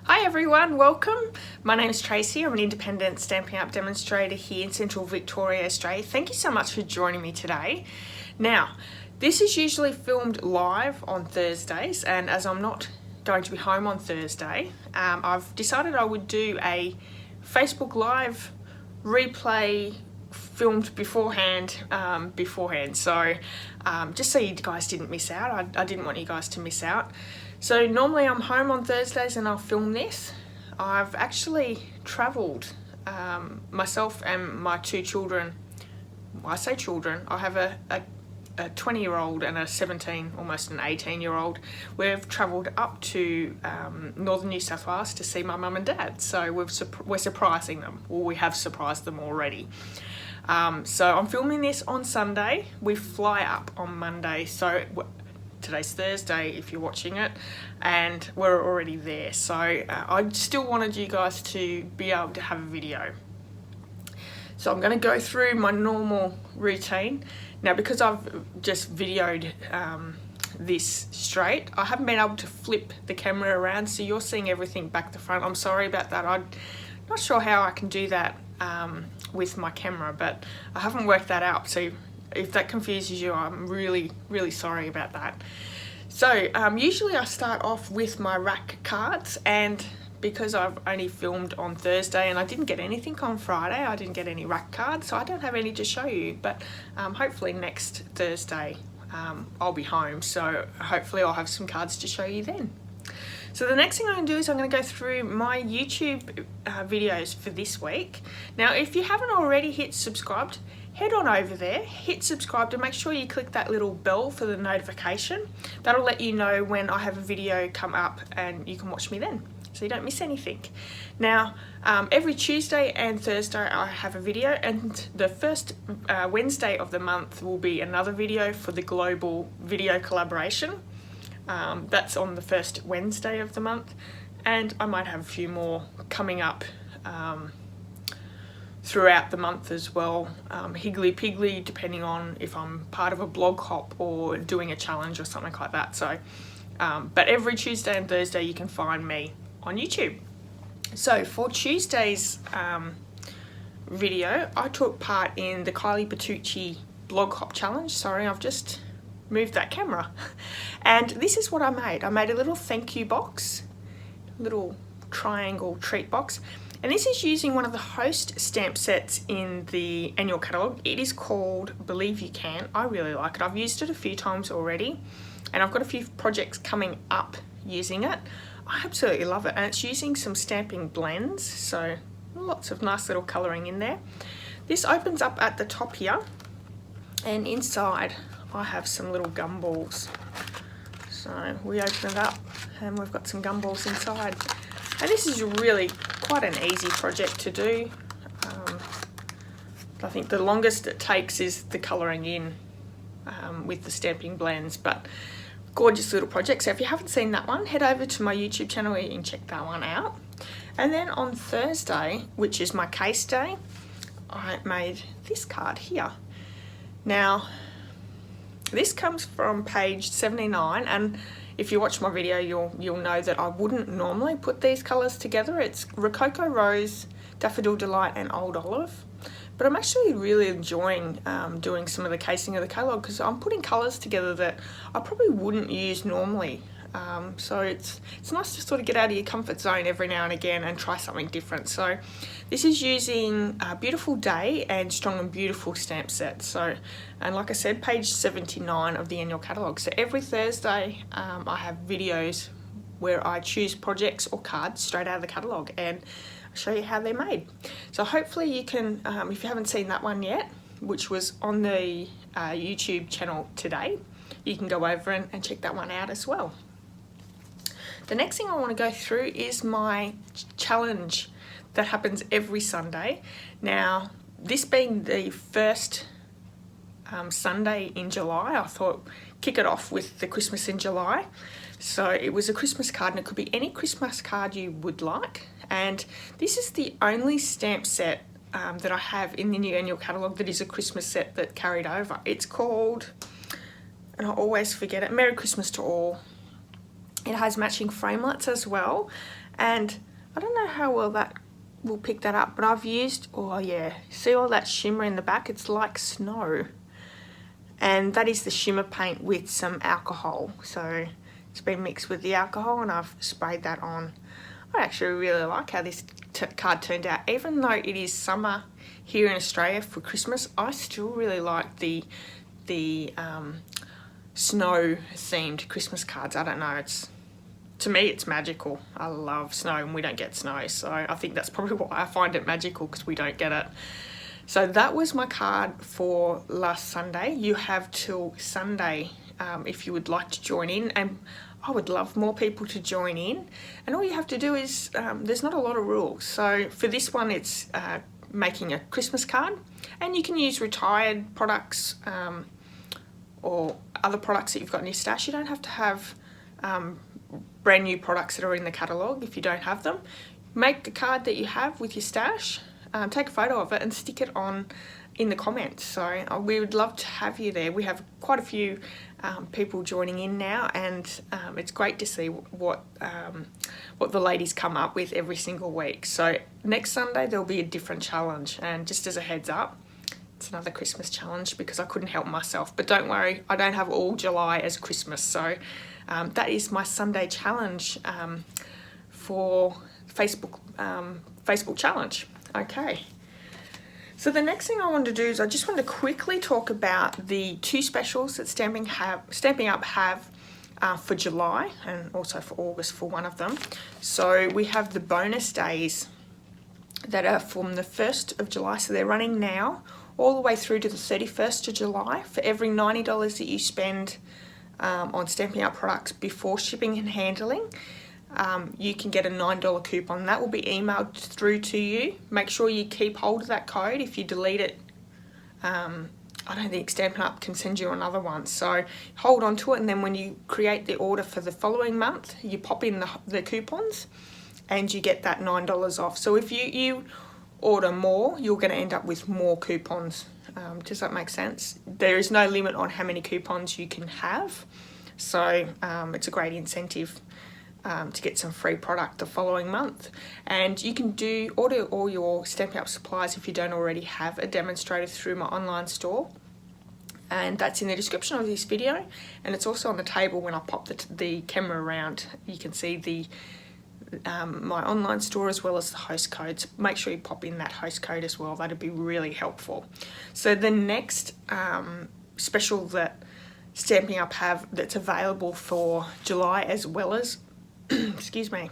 Hi everyone, welcome. My name is Tracy. I'm an independent Stampin' Up demonstrator here in Central Victoria, Australia. Thank you so much for joining me today. Now, this is usually filmed live on Thursdays, and as I'm not going to be home on Thursday, I've decided I would do a Facebook Live replay filmed beforehand, so just so you guys didn't miss out. I didn't want you guys to miss out. So normally I'm home on Thursdays and I'll film this. I've actually travelled, myself and my two children. Well, I say children, I have a 20-year-old and a 17, almost an 18-year-old. We've travelled up to northern New South Wales to see my mum and dad. So we're surprising them, or we have surprised them already. So I'm filming this on Sunday. We fly up on Monday, so today's Thursday if you're watching it, and we're already there. So I still wanted you guys to be able to have a video. So I'm going to go through my normal routine. Now, because I've just videoed this straight, I haven't been able to flip the camera around, so you're seeing everything back to front. I'm sorry about that. I'm not sure how I can do that with my camera, but I haven't worked that out. So if that confuses you, I'm really sorry about that. So usually I start off with my rack cards, and because I've only filmed on Thursday and I didn't get anything on Friday, I didn't get any rack cards, so I don't have any to show you, but hopefully next Thursday I'll be home, so hopefully I'll have some cards to show you then. So the next thing I'm going to do is I'm going to go through my YouTube videos for this week. Now, if you haven't already hit subscribed, head on over there, hit subscribe, and make sure you click that little bell for the notification. That'll let you know when I have a video come up and you can watch me then, so you don't miss anything. Now, every Tuesday and Thursday I have a video, and the first Wednesday of the month will be another video for the global video collaboration. That's on the first Wednesday of the month, and I might have a few more coming up throughout the month as well, higgly-piggly, depending on if I'm part of a blog hop or doing a challenge or something like that. So, but every Tuesday and Thursday you can find me on YouTube. So for Tuesday's video, I took part in the Kylie Bertucci blog hop challenge. Sorry, I've just moved that camera. And this is what I made. I made a little thank you box, little triangle treat box. And this is using one of the host stamp sets in the annual catalogue. It is called Believe You Can. I really like it. I've used it a few times already, and I've got a few projects coming up using it. I absolutely love it, and it's using some stamping blends, so lots of nice little colouring in there. This opens up at the top here, and inside I have some little gumballs. So we open it up and we've got some gumballs inside. And this is really quite an easy project to do. I think the longest it takes is the colouring in with the stamping blends, but gorgeous little project. So if you haven't seen that one, head over to my YouTube channel where you can check that one out. And then on Thursday, which is my case day, I made this card here. Now, this comes from page 79, and if you watch my video, you'll know that I wouldn't normally put these colours together. It's Rococo Rose, Daffodil Delight, and Old Olive. But I'm actually really enjoying doing some of the casing of the catalogue, because I'm putting colours together that I probably wouldn't use normally. So it's nice to sort of get out of your comfort zone every now and again and try something different. So this is using Beautiful Day and Strong and Beautiful stamp sets. So, and like I said, page 79 of the annual catalogue. So every Thursday I have videos where I choose projects or cards straight out of the catalogue and show you how they're made. So hopefully you can, if you haven't seen that one yet, which was on the YouTube channel today, you can go over and check that one out as well. The next thing I want to go through is my challenge that happens every Sunday. Now, this being the first Sunday in July, I thought kick it off with the Christmas in July. So it was a Christmas card, and it could be any Christmas card you would like. And this is the only stamp set that I have in the new annual catalogue that is a Christmas set that carried over. It's called, and I always forget it, Merry Christmas to All. It has matching framelits as well, And I don't know how well that will pick that up, but I've used, oh yeah, see all that shimmer in the back? It's like snow. And that is the shimmer paint with some alcohol. So it's been mixed with the alcohol and I've sprayed that on. I actually really like how this card turned out. Even though it is summer here in Australia for Christmas, I still really like the snow themed Christmas cards. I don't know, to me it's magical. I love snow and we don't get snow, so I think that's probably why I find it magical, because we don't get it. So that was my card for last Sunday. You have till Sunday if you would like to join in, and I would love more people to join in. And all you have to do is, there's not a lot of rules. So for this one, it's making a Christmas card, and you can use retired products or other products that you've got in your stash. You don't have to have brand new products that are in the catalogue if you don't have them. Make the card that you have with your stash, take a photo of it and stick it on in the comments. So we would love to have you there. We have quite a few people joining in now, and it's great to see what the ladies come up with every single week. So next Sunday there'll be a different challenge, and just as a heads up, it's another Christmas challenge because I couldn't help myself. But don't worry, I don't have all July as Christmas. So that is my Sunday challenge for Facebook challenge. Okay. So the next thing I want to do is I just want to quickly talk about the two specials that Stamping Up have for July, and also for August for one of them. So we have the bonus days that are from the 1st of July. So they're running now all the way through to the 31st of July. For every $90 that you spend on Stamping Up products before shipping and handling, you can get a $9 coupon. That will be emailed through to you. Make sure you keep hold of that code. If you delete it, I don't think Stampin' Up can send you another one. So hold on to it, and then when you create the order for the following month, you pop in the coupons and you get that $9 off. So if you order more, you're going to end up with more coupons. Does that make sense? There is no limit on how many coupons you can have. So it's a great incentive to get some free product the following month. And you can order all your Stampin' Up supplies if you don't already have a demonstrator through my online store, and that's in the description of this video, and it's also on the table when I pop the camera around. You can see my online store as well as the host codes. Make sure you pop in that host code as well. That'd be really helpful. So the next special that Stamping Up have that's available for July as well as excuse me,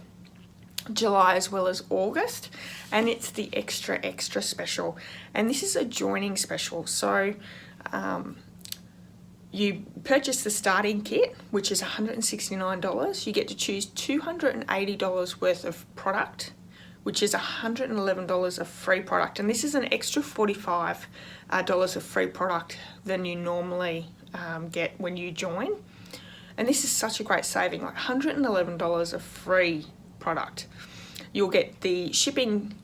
July as well as August, and it's the extra special, and this is a joining special. So you purchase the starting kit, which is $169. You get to choose $280 worth of product, which is $111 of free product, and this is an extra $45 of free product than you normally get when you join. And this is such a great saving, like $111 of free product. You'll get the shipping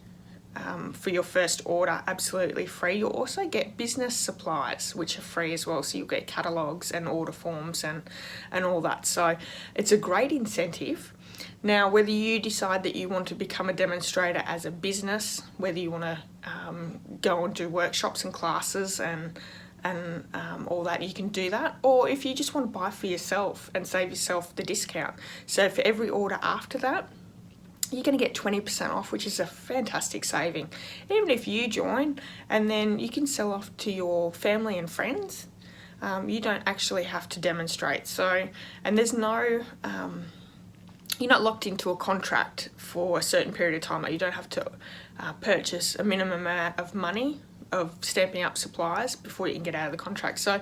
for your first order absolutely free. You'll also get business supplies, which are free as well. So you'll get catalogues and order forms and all that. So it's a great incentive. Now, whether you decide that you want to become a demonstrator as a business, whether you want to go and do workshops and classes and all that, you can do that. Or if you just want to buy for yourself and save yourself the discount. So for every order after that, you're going to get 20% off, which is a fantastic saving. Even if you join, and then you can sell off to your family and friends. You don't actually have to demonstrate. So, and there's no, you're not locked into a contract for a certain period of time. Like you don't have to purchase a minimum amount of money of Stamping Up supplies before you can get out of the contract. So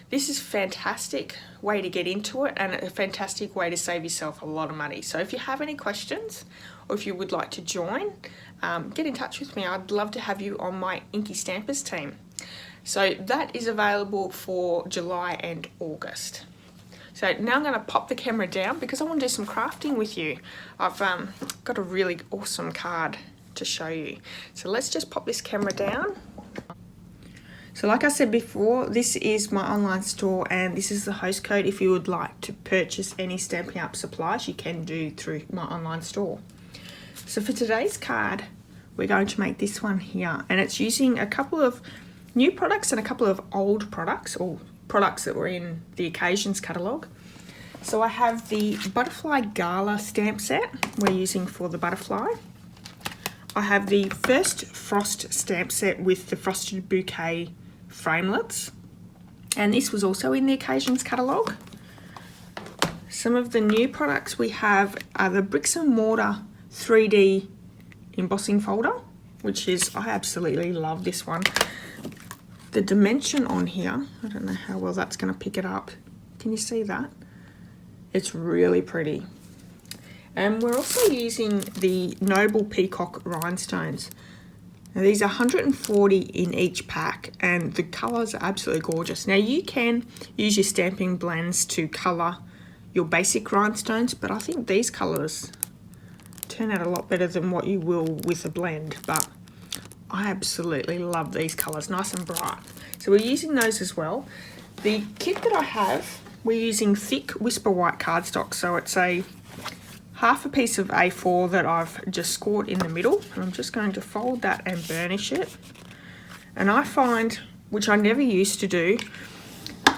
this is a fantastic way to get into it, and a fantastic way to save yourself a lot of money. So if you have any questions, or if you would like to join, get in touch with me. I'd love to have you on my Inky Stampers team. So that is available for July and August. So now I'm going to pop the camera down because I want to do some crafting with you. I've got a really awesome card to show you. So let's just pop this camera down. So like I said before, this is my online store, and this is the host code. If you would like to purchase any Stamping Up supplies, you can do through my online store. So for today's card, we're going to make this one here, and it's using a couple of new products and a couple of old products, or products that were in the Occasions catalogue. So I have the Butterfly Gala stamp set we're using for the butterfly. I have the First Frost stamp set with the Frosted Bouquet framelets, and this was also in the Occasions catalogue. Some of the new products we have are the Bricks and Mortar 3D embossing folder, which is, I absolutely love this one. The dimension on here, I don't know how well that's going to pick it up. Can you see that? It's really pretty. And we're also using the Noble Peacock rhinestones. Now these are 140 in each pack, and the colours are absolutely gorgeous. Now you can use your stamping blends to colour your basic rhinestones, but I think these colours turn out a lot better than what you will with a blend. But I absolutely love these colours, nice and bright. So we're using those as well. The kit that I have, we're using thick Whisper White cardstock. So it's a half a piece of A4 that I've just scored in the middle. And I'm just going to fold that and burnish it. And I find, which I never used to do,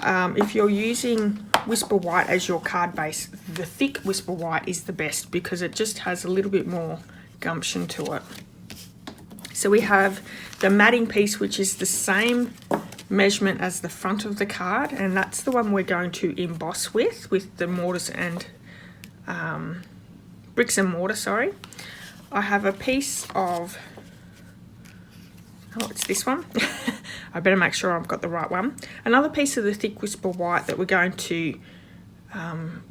if you're using Whisper White as your card base, the thick Whisper White is the best because it just has a little bit more gumption to it. So we have the matting piece, which is the same measurement as the front of the card, and that's the one we're going to emboss with the mortars and bricks and mortar, sorry. I have a piece of, oh, it's this one. I better make sure I've got the right one. Another piece of the thick Whisper White that we're going to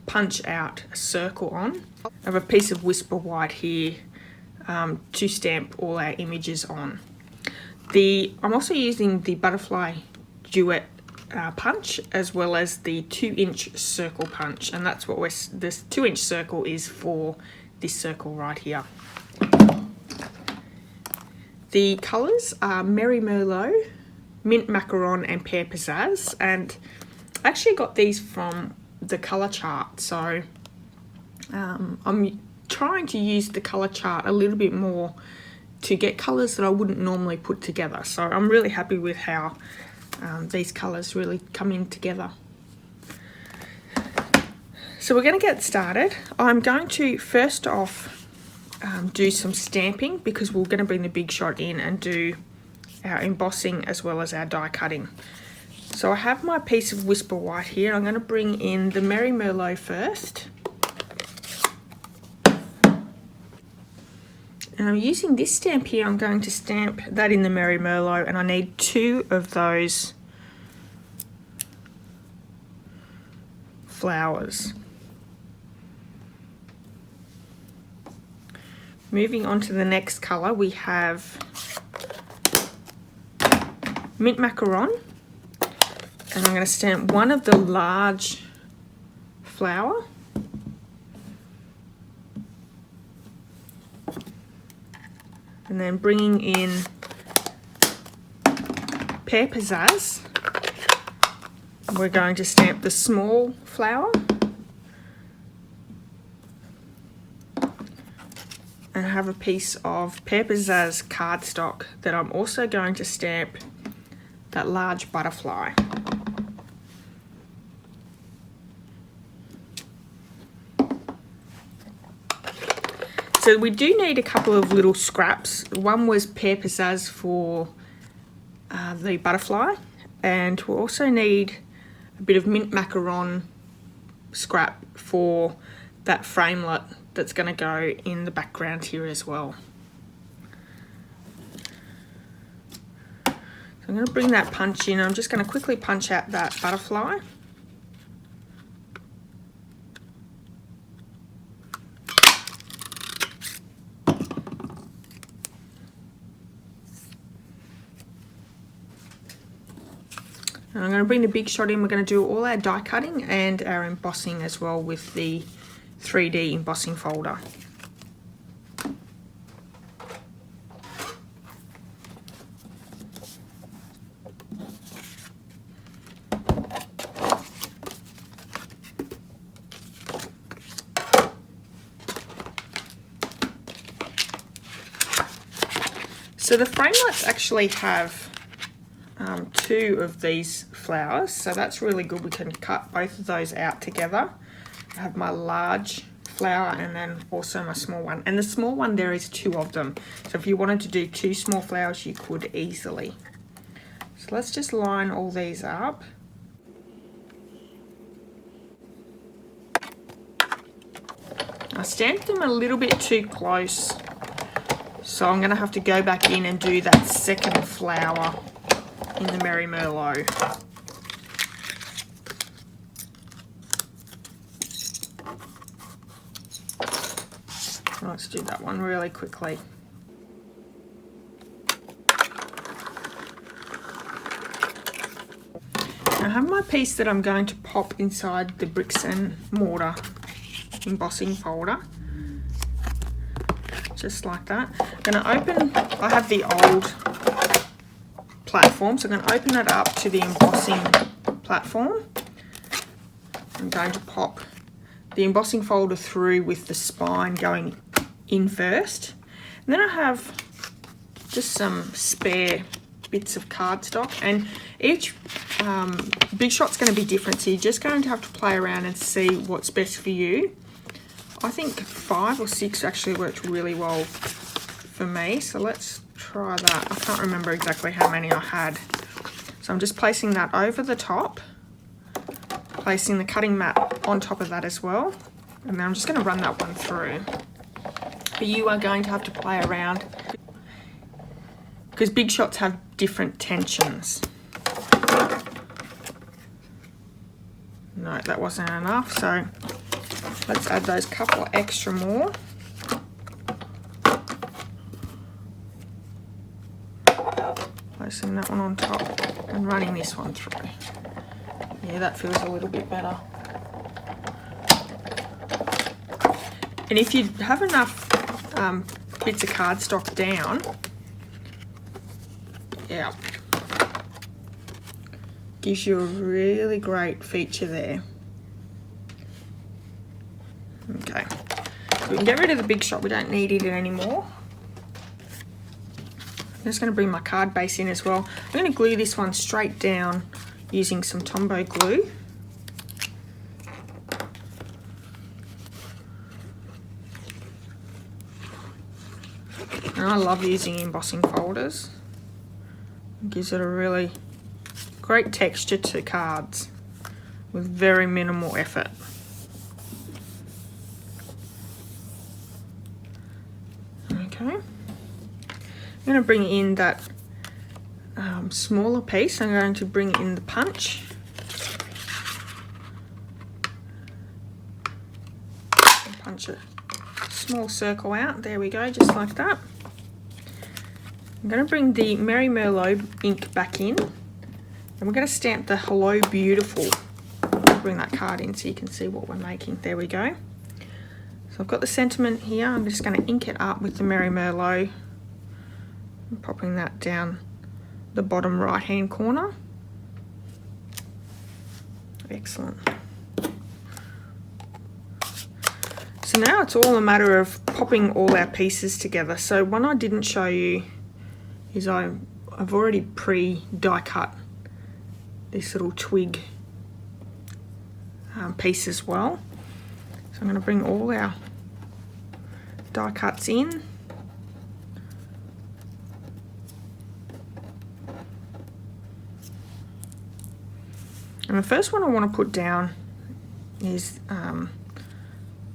punch out a circle on. I have a piece of Whisper White here to stamp all our images on. I'm also using the Butterfly Duet punch, as well as the 2-inch circle punch, and that's what this 2-inch circle is for this circle right here. The colours are Merry Merlot, Mint Macaron and Pear Pizzazz, and I actually got these from the colour chart, so I'm trying to use the colour chart a little bit more to get colours that I wouldn't normally put together. So I'm really happy with how these colours really come in together. So we're going to get started. I'm going to first off do some stamping because we're going to bring the Big Shot in and do our embossing as well as our die cutting. So I have my piece of Whisper White here. I'm going to bring in the Merry Merlot first. And I'm using this stamp here. I'm going to stamp that in the Merry Merlot, and I need 2 of those flowers. Moving on to the next colour, we have Mint Macaron, and I'm going to stamp one of the large flower. And then bringing in Pear Pizzazz, we're going to stamp the small flower. And I have a piece of Pear Pizzazz cardstock that I'm also going to stamp that large butterfly. So we do need a couple of little scraps. One was Pear Pizzazz for the butterfly, and we'll also need a bit of Mint Macaron scrap for that framelit that's going to go in the background here as well. So I'm going to bring that punch in. I'm just going to quickly punch out that butterfly. And I'm going to bring the Big Shot in. We're going to do all our die cutting and our embossing as well with the 3D embossing folder. So the framelits actually have 2 of these flowers, so that's really good. We can cut both of those out together. I have my large flower and then also my small one, and the small one, there is 2 of them, so if you wanted to do 2 small flowers you could easily. So let's just line all these up. I stamped them a little bit too close, so I'm going to have to go back in and do that second flower in the Merry Merlot. Let's do that one really quickly. I have my piece that I'm going to pop inside the bricks and mortar embossing folder, just like that. I'm going to open, I have the old platform, so I'm going to open it up to the embossing platform. I'm going to pop the embossing folder through with the spine going in first. And then I have just some spare bits of cardstock, and each big shot's going to be different, so you're just going to have to play around and see what's best for you. I think 5 or 6 actually worked really well for me, so let's try that. I can't remember exactly how many I had. So I'm just placing that over the top, placing the cutting mat on top of that as well, and then I'm just going to run that one through. But you are going to have to play around because big shots have different tensions. No, that wasn't enough, so let's add those couple extra more. Placing that one on top and running this one through. Yeah, that feels a little bit better. And if you have enough bits of cardstock down, yeah, gives you a really great feature there. Okay, so we can get rid of the big shot, we don't need it anymore. I'm just going to bring my card base in as well. I'm going to glue this one straight down using some Tombow glue. And I love using embossing folders. It gives it a really great texture to cards with very minimal effort. Okay, I'm going to bring in that smaller piece. I'm going to bring in the punch. Punch a small circle out. There we go, just like that. I'm going to bring the Merry Merlot ink back in, and we're going to stamp the Hello Beautiful. Bring that card in so you can see what we're making. There we go. So I've got the sentiment here. I'm just going to ink it up with the Merry Merlot. I'm popping that down the bottom right hand corner. Excellent. So now it's all a matter of popping all our pieces together. So one I didn't show you is I've already die cut this little twig piece as well. So I'm going to bring all our die cuts in. And the first one I want to put down is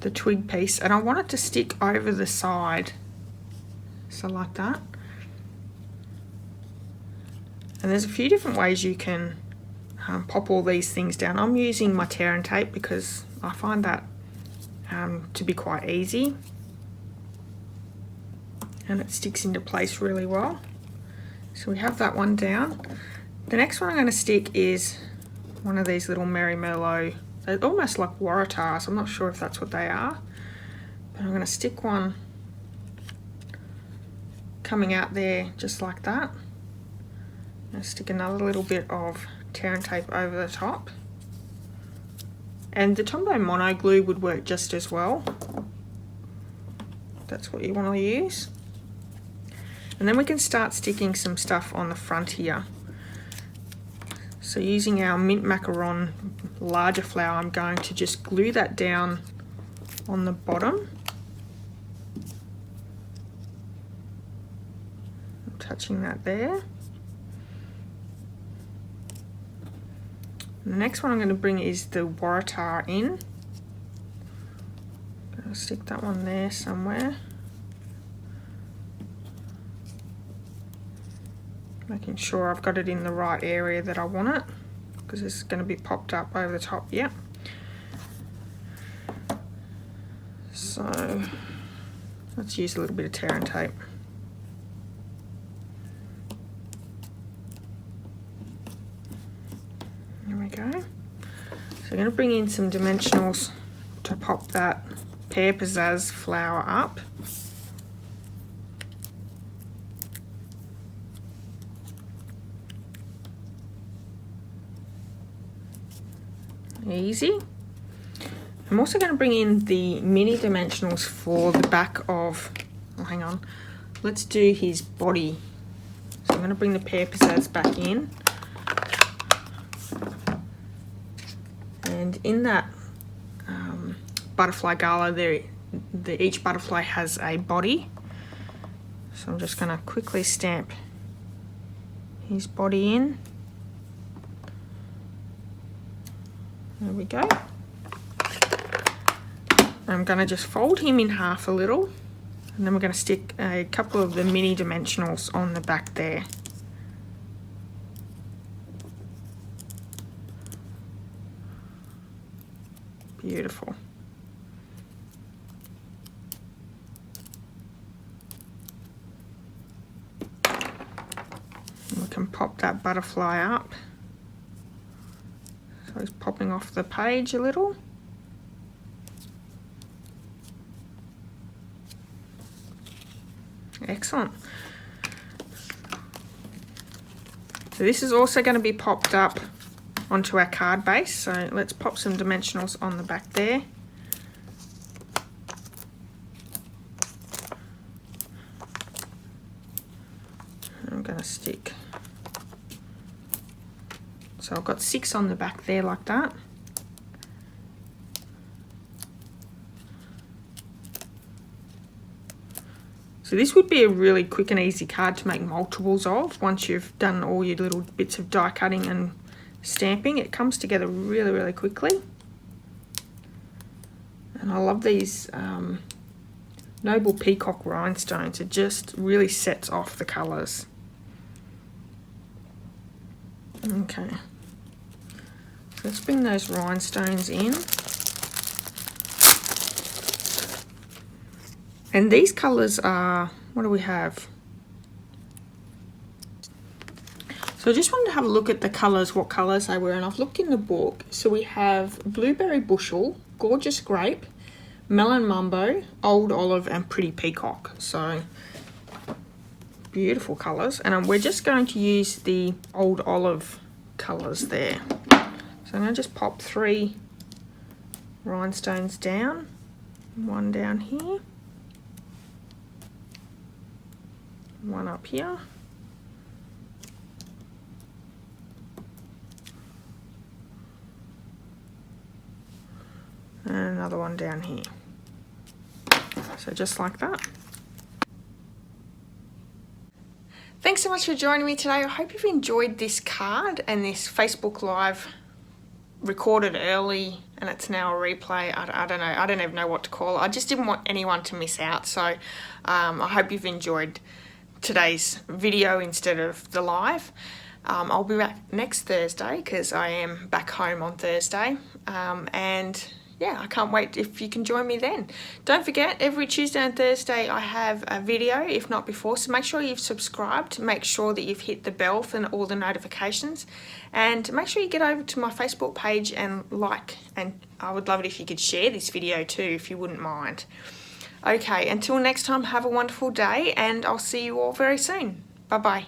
the twig piece, and I want it to stick over the side, so like that. And there's a few different ways you can pop all these things down. I'm using my tear and tape because I find that to be quite easy, and it sticks into place really well. So we have that one down. The next one I'm going to stick is one of these little Merry Merlot. They're almost like Waratahs. I'm not sure if that's what they are, but I'm going to stick one coming out there just like that. I'm going to stick another little bit of tear and tape over the top. And the Tombow Mono glue would work just as well. That's what you want to use. And then we can start sticking some stuff on the front here. So using our mint macaron larger flower, I'm going to just glue that down on the bottom. I'm touching that there. And the next one I'm going to bring is the waratah in. I'm going to stick that one there somewhere. Making sure I've got it in the right area that I want it, because it's going to be popped up over the top. Yep. So let's use a little bit of tear and tape. There we go. So I'm going to bring in some dimensionals to pop that pear pizzazz flower up. Easy. I'm also going to bring in the mini dimensionals for the back of, oh hang on, let's do his body. So I'm going to bring the pear pizzazz back in, and in that butterfly gala there, each butterfly has a body, so I'm just going to quickly stamp his body in. There we go. I'm going to just fold him in half a little, and then we're going to stick a couple of the mini dimensionals on the back there. Beautiful. And we can pop that butterfly up. So he's popping off the page a little. Excellent. So this is also going to be popped up onto our card base. So let's pop some dimensionals on the back there. I'm going to stick. So I've got 6 on the back there like that. So this would be a really quick and easy card to make multiples of once you've done all your little bits of die cutting and stamping. It comes together really, really quickly. And I love these Noble Peacock rhinestones. It just really sets off the colours. Okay. Let's bring those rhinestones in. And these colours are, what do we have? So I just wanted to have a look at the colours, what colours they were, and I've looked in the book. So we have Blueberry Bushel, Gorgeous Grape, Melon Mumbo, Old Olive, and Pretty Peacock. So beautiful colours. And we're just going to use the Old Olive colours there. So I'm going to just pop 3 rhinestones down, 1 down here, 1 up here, and another one down here. So just like that. Thanks so much for joining me today. I hope you've enjoyed this card and this Facebook Live recorded early, and it's now a replay. I don't know. I don't even know what to call it. I just didn't want anyone to miss out. So I hope you've enjoyed today's video instead of the live. I'll be back next Thursday because I am back home on Thursday. And yeah, I can't wait if you can join me then. Don't forget, every Tuesday and Thursday I have a video, if not before, so make sure you've subscribed, make sure that you've hit the bell for all the notifications, and make sure you get over to my Facebook page and like, and I would love it if you could share this video too, if you wouldn't mind. Okay, until next time, have a wonderful day, and I'll see you all very soon. Bye-bye.